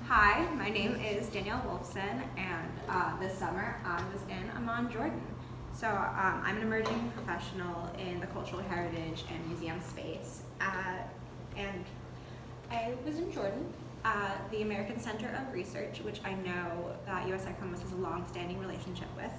Hi, my name is Danielle Wolfson, and this summer I was in Amman, Jordan. So I'm an emerging professional in the cultural heritage and museum space, and I was in Jordan at the American Center of Research, which I know that USI Columbus has a long-standing relationship with.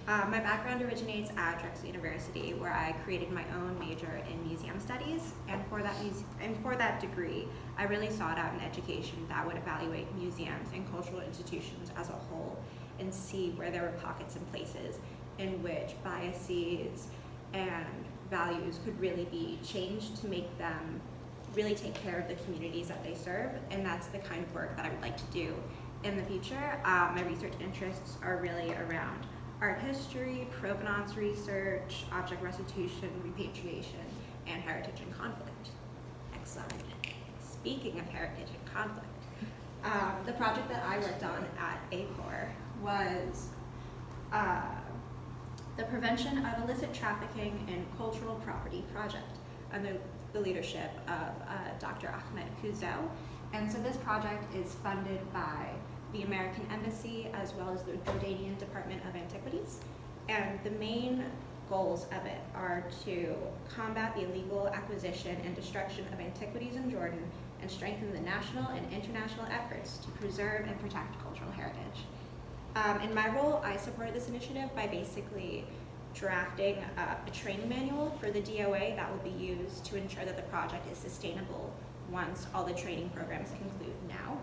My background originates at Drexel University, where I created my own major in museum studies, and for that degree, I really sought out an education that would evaluate museums and cultural institutions as a whole, and see where there were pockets and places in which biases and values could really be changed to make them really take care of the communities that they serve, and that's the kind of work that I would like to do in the future. My research interests are really around art history, provenance research, object restitution, repatriation, and heritage and conflict. Next slide. Speaking of heritage and conflict, the project that I worked on at ACOR was the Prevention of Illicit Trafficking in Cultural Property project under the leadership of Dr. Ahmed Kuzo. And so this project is funded by the American Embassy as well as the Jordanian Department of Antiquities. And the main goals of it are to combat the illegal acquisition and destruction of antiquities in Jordan and strengthen the national and international efforts to preserve and protect cultural heritage. In my role, I supported this initiative by basically drafting a training manual for the DOA that will be used to ensure that the project is sustainable once all the training programs conclude now.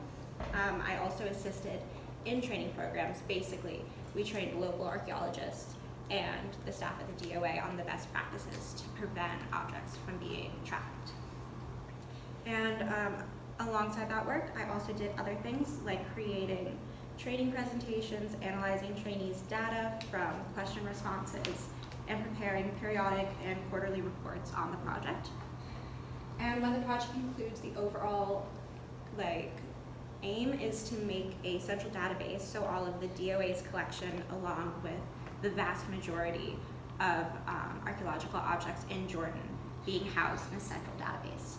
I also assisted in training programs. Basically, we trained local archaeologists and the staff at the DOA on the best practices to prevent objects from being trafficked. And alongside that work, I also did other things like creating training presentations, analyzing trainees' data from question responses, and preparing periodic and quarterly reports on the project. And when the project concludes, the overall aim is to make a central database, so all of the DOA's collection, along with the vast majority of archaeological objects in Jordan, being housed in a central database.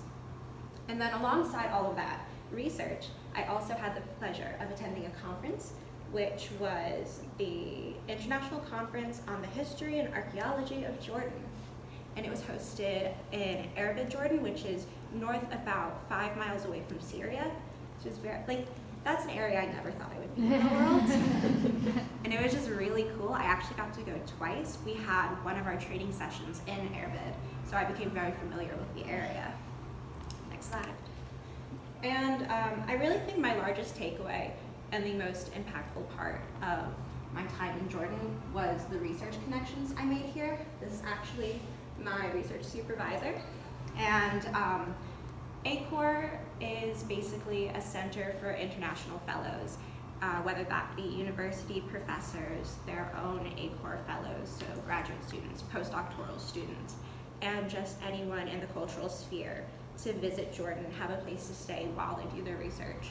And then alongside all of that research, I also had the pleasure of attending a conference, which was the International Conference on the History and Archaeology of Jordan. And it was hosted in Erbil, Jordan, which is north about 5 miles away from Syria. Which is very, that's an area I never thought I would be in the world. And it was just really cool. I actually got to go twice. We had one of our training sessions in Erbil, so I became very familiar with the area. Next slide. And I really think my largest takeaway and the most impactful part of my time in Jordan was the research connections I made here. This is actually my research supervisor. And ACOR is basically a center for international fellows, whether that be university professors, their own ACOR fellows, so graduate students, postdoctoral students, and just anyone in the cultural sphere to visit Jordan, have a place to stay while they do their research.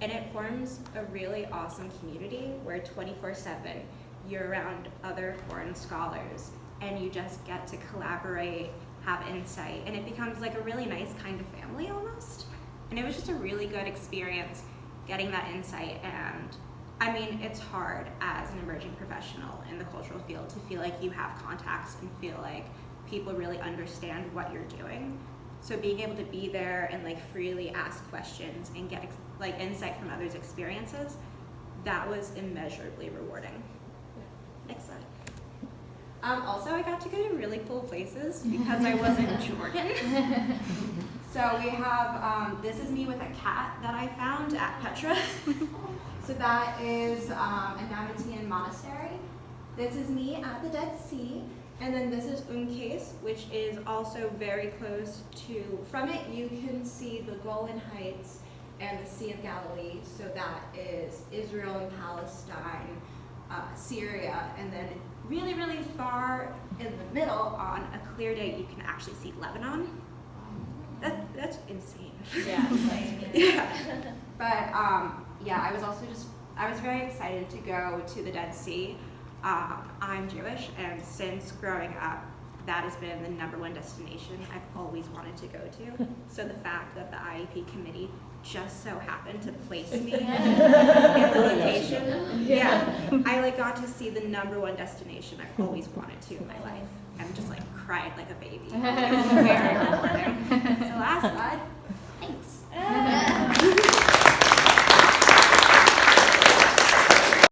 And it forms a really awesome community where 24/7 you're around other foreign scholars and you just get to collaborate, have insight, and it becomes like a really nice kind of family almost. And it was just a really good experience getting that insight. And I mean, it's hard as an emerging professional in the cultural field to feel like you have contacts and feel like people really understand what you're doing. So being able to be there and freely ask questions and get insight from others' experiences, that was immeasurably rewarding. Next slide. Also, I got to go to really cool places because I was in Jordan. So we have, this is me with a cat that I found at Petra. So that is a Nabatean monastery. This is me at the Dead Sea. And then this is Unkes, which is also very close to, from it you can see the Golan Heights and the Sea of Galilee. So that is Israel and Palestine, Syria, and then really, really far in the middle, on a clear day, you can actually see Lebanon. That's insane. Yeah. Yeah. But yeah, I was very excited to go to the Dead Sea. I'm Jewish, and since growing up, that has been the #1 destination I've always wanted to go to. So the fact that the IEP committee just so happened to place me in the location. Yeah, I like got to see the #1 destination I've always wanted to in my life, and just like cried like a baby. It was very rewarding. So last slide.